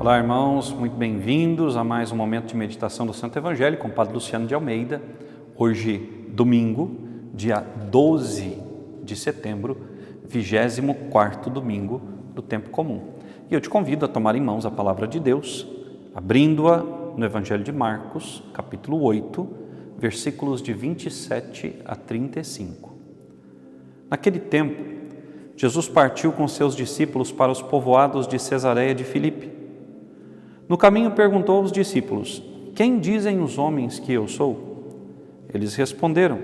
Olá, irmãos, muito bem-vindos a mais um momento de meditação do Santo Evangelho com o Padre Luciano de Almeida. Hoje, domingo, dia 12 de setembro, 24º domingo do tempo comum. E eu te convido a tomar em mãos a palavra de Deus, abrindo-a no Evangelho de Marcos, capítulo 8, versículos de 27 a 35. Naquele tempo, Jesus partiu com seus discípulos para os povoados de Cesareia de Filipe. No caminho perguntou aos discípulos: quem dizem os homens que eu sou? Eles responderam: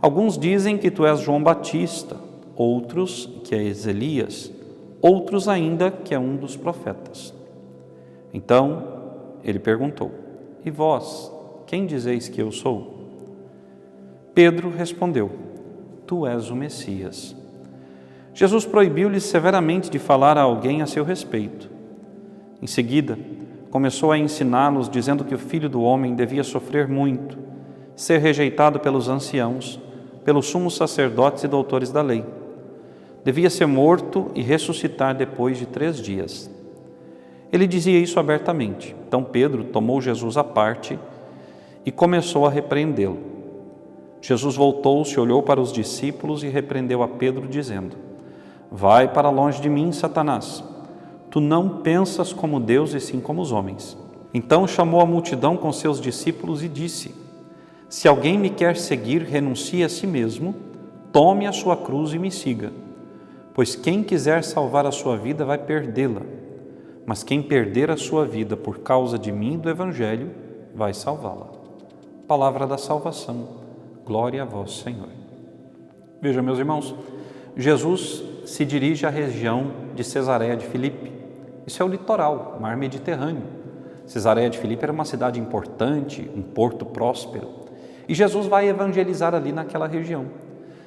alguns dizem que tu és João Batista, outros que és Elias, outros ainda que é um dos profetas. Então ele perguntou: e vós, quem dizeis que eu sou? Pedro respondeu: tu és o Messias. Jesus proibiu-lhes severamente de falar a alguém a seu respeito. Em seguida, começou a ensiná-los, dizendo que o Filho do Homem devia sofrer muito, ser rejeitado pelos anciãos, pelos sumos sacerdotes e doutores da lei. Devia ser morto e ressuscitar depois de 3 dias. Ele dizia isso abertamente. Então Pedro tomou Jesus à parte e começou a repreendê-lo. Jesus voltou-se, olhou para os discípulos e repreendeu a Pedro, dizendo: vai para longe de mim, Satanás. Tu não pensas como Deus e sim como os homens. Então chamou a multidão com seus discípulos e disse: se alguém me quer seguir, renuncie a si mesmo, tome a sua cruz e me siga. Pois quem quiser salvar a sua vida vai perdê-la, mas quem perder a sua vida por causa de mim e do Evangelho, vai salvá-la. Palavra da salvação, glória a vós, Senhor. Veja, meus irmãos, Jesus se dirige à região de Cesareia de Filipe. Isso é o litoral, o mar Mediterrâneo. Cesareia de Filipe era uma cidade importante, um porto próspero. E Jesus vai evangelizar ali naquela região.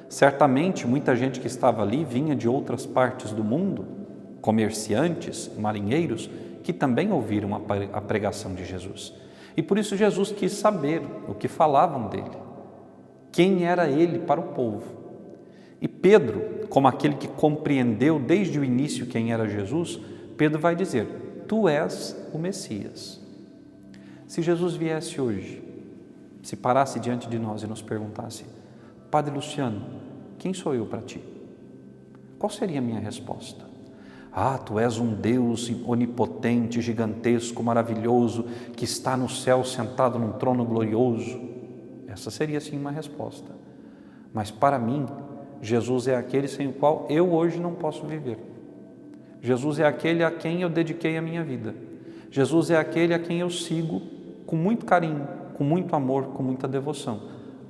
Certamente, muita gente que estava ali vinha de outras partes do mundo, comerciantes, marinheiros, que também ouviram a pregação de Jesus. E por isso Jesus quis saber o que falavam dele. Quem era ele para o povo? E Pedro, como aquele que compreendeu desde o início quem era Jesus, Pedro vai dizer: tu és o Messias. Se Jesus viesse hoje, se parasse diante de nós e nos perguntasse: Padre Luciano, quem sou eu para ti? Qual seria a minha resposta? Ah, tu és um Deus onipotente, gigantesco, maravilhoso, que está no céu sentado num trono glorioso. Essa seria sim uma resposta. Mas para mim, Jesus é aquele sem o qual eu hoje não posso viver. Jesus é aquele a quem eu dediquei a minha vida. Jesus é aquele a quem eu sigo com muito carinho, com muito amor, com muita devoção,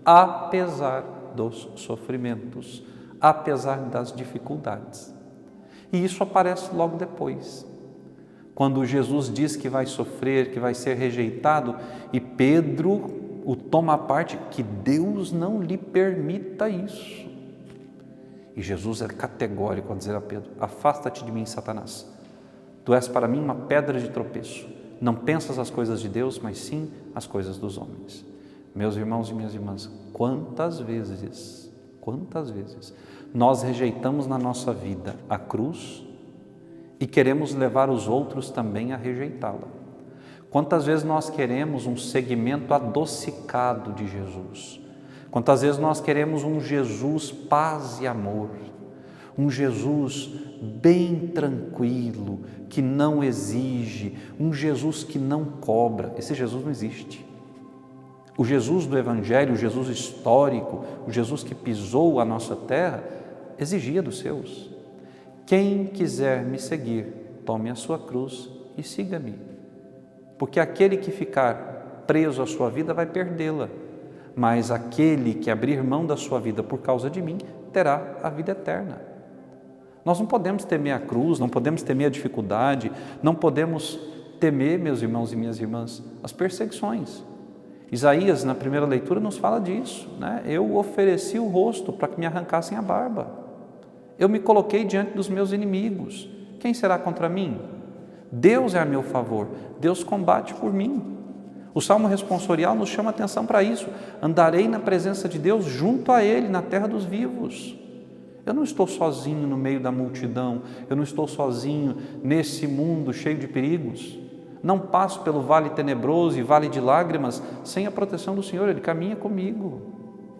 apesar dos sofrimentos, apesar das dificuldades. E isso aparece logo depois, quando Jesus diz que vai sofrer, que vai ser rejeitado, e Pedro o toma à parte, que Deus não lhe permita isso. E Jesus é categórico ao dizer a Pedro: afasta-te de mim, Satanás. Tu és para mim uma pedra de tropeço. Não pensas as coisas de Deus, mas sim as coisas dos homens. Meus irmãos e minhas irmãs, quantas vezes nós rejeitamos na nossa vida a cruz e queremos levar os outros também a rejeitá-la. Quantas vezes nós queremos um segmento adocicado de Jesus. Quantas vezes nós queremos um Jesus paz e amor, um Jesus bem tranquilo, que não exige, um Jesus que não cobra. Esse Jesus não existe. O Jesus do Evangelho, o Jesus histórico, o Jesus que pisou a nossa terra, exigia dos seus: quem quiser me seguir, tome a sua cruz e siga-me. Porque aquele que ficar preso à sua vida vai perdê-la. Mas aquele que abrir mão da sua vida por causa de mim, terá a vida eterna. Nós não podemos temer a cruz, não podemos temer a dificuldade, não podemos temer, meus irmãos e minhas irmãs, as perseguições. Isaías, na primeira leitura, nos fala disso, né? Eu ofereci o rosto para que me arrancassem a barba. Eu me coloquei diante dos meus inimigos. Quem será contra mim? Deus é a meu favor, Deus combate por mim. O Salmo responsorial nos chama a atenção para isso. Andarei na presença de Deus junto a Ele, na terra dos vivos. Eu não estou sozinho no meio da multidão, eu não estou sozinho nesse mundo cheio de perigos. Não passo pelo vale tenebroso e vale de lágrimas sem a proteção do Senhor, Ele caminha comigo.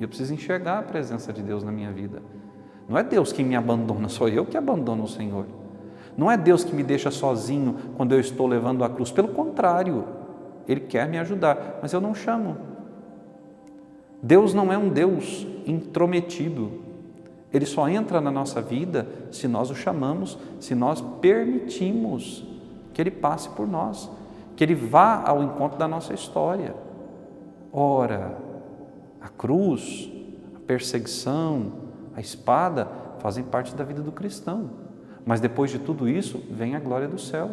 E eu preciso enxergar a presença de Deus na minha vida. Não é Deus quem me abandona, sou eu que abandono o Senhor. Não é Deus que me deixa sozinho quando eu estou levando a cruz, pelo contrário, Ele quer me ajudar, mas eu não chamo. Deus não é um Deus intrometido. Ele só entra na nossa vida se nós o chamamos, se nós permitimos que Ele passe por nós, que Ele vá ao encontro da nossa história. Ora, a cruz, a perseguição, a espada fazem parte da vida do cristão, mas depois de tudo isso vem a glória do céu.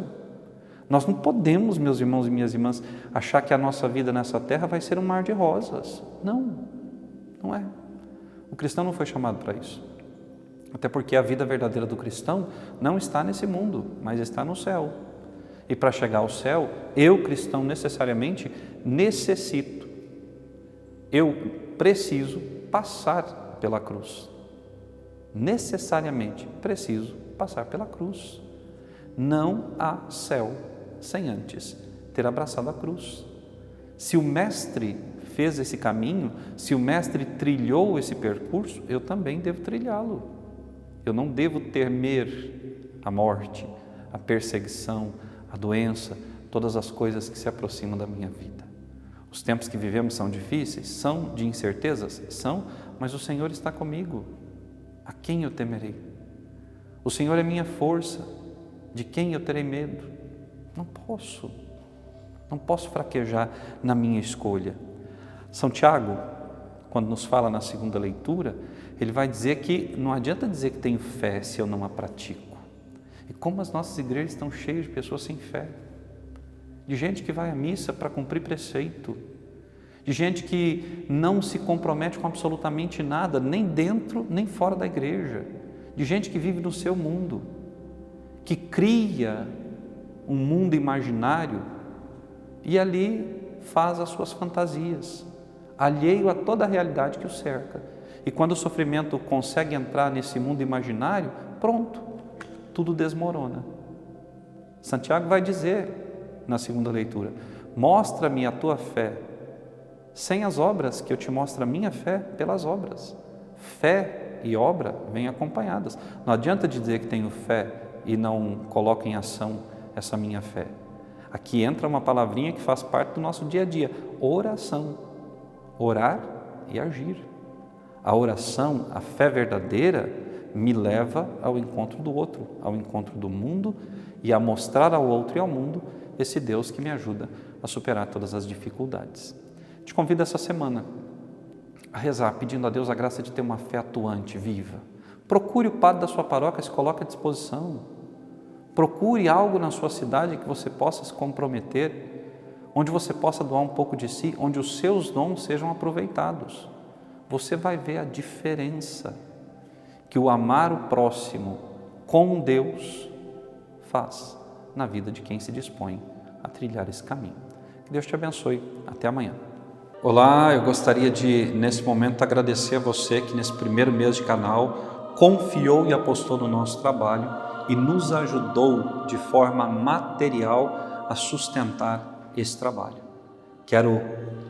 Nós não podemos, meus irmãos e minhas irmãs, achar que a nossa vida nessa terra vai ser um mar de rosas. Não, não é. O cristão não foi chamado para isso. Até porque a vida verdadeira do cristão não está nesse mundo, mas está no céu. E para chegar ao céu, eu, cristão, necessariamente necessito, eu preciso passar pela cruz. Necessariamente preciso passar pela cruz. Não há céu sem antes ter abraçado a cruz. Se o Mestre fez esse caminho, se o Mestre trilhou esse percurso, eu também devo trilhá-lo. Eu não devo temer a morte, a perseguição, a doença, todas as coisas que se aproximam da minha vida. Os tempos que vivemos são difíceis, são de incertezas? São, mas o Senhor está comigo. A quem eu temerei? O Senhor é minha força. De quem eu terei medo? Não posso fraquejar na minha escolha. São Tiago, quando nos fala na segunda leitura, ele vai dizer que não adianta dizer que tenho fé se eu não a pratico. E como as nossas igrejas estão cheias de pessoas sem fé, de gente que vai à missa para cumprir preceito, de gente que não se compromete com absolutamente nada, nem dentro nem fora da igreja, de gente que vive no seu mundo, que cria um mundo imaginário e ali faz as suas fantasias, alheio a toda a realidade que o cerca. E quando o sofrimento consegue entrar nesse mundo imaginário, pronto, tudo desmorona. Santiago vai dizer na segunda leitura: mostra-me a tua fé, sem as obras, que eu te mostro a minha fé pelas obras. Fé e obra vêm acompanhadas. Não adianta dizer que tenho fé e não coloco em ação essa minha fé. Aqui entra uma palavrinha que faz parte do nosso dia a dia: oração. Orar e agir. A oração, a fé verdadeira, me leva ao encontro do outro, ao encontro do mundo e a mostrar ao outro e ao mundo esse Deus que me ajuda a superar todas as dificuldades. Te convido essa semana a rezar, pedindo a Deus a graça de ter uma fé atuante, viva. Procure o padre da sua paróquia, se coloque à disposição. Procure algo na sua cidade que você possa se comprometer, onde você possa doar um pouco de si, onde os seus dons sejam aproveitados. Você vai ver a diferença que o amar o próximo com Deus faz na vida de quem se dispõe a trilhar esse caminho. Que Deus te abençoe. Até amanhã. Olá, eu gostaria de, nesse momento, agradecer a você que nesse primeiro mês de canal confiou e apostou no nosso trabalho e nos ajudou de forma material a sustentar esse trabalho. Quero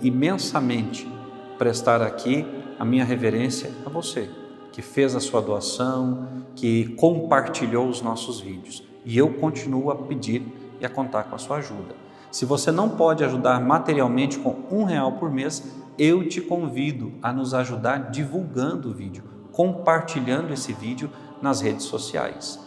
imensamente prestar aqui a minha reverência a você, que fez a sua doação, que compartilhou os nossos vídeos. E eu continuo a pedir e a contar com a sua ajuda. Se você não pode ajudar materialmente com R$1 por mês, eu te convido a nos ajudar divulgando o vídeo, compartilhando esse vídeo nas redes sociais.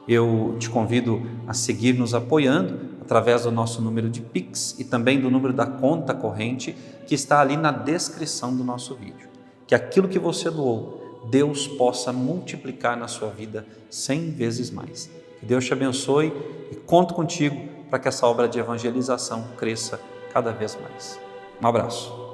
Eu te convido a seguir nos apoiando através do nosso número de Pix e também do número da conta corrente que está ali na descrição do nosso vídeo. Que aquilo que você doou, Deus possa multiplicar na sua vida 100 vezes mais. Que Deus te abençoe e conto contigo para que essa obra de evangelização cresça cada vez mais. Um abraço.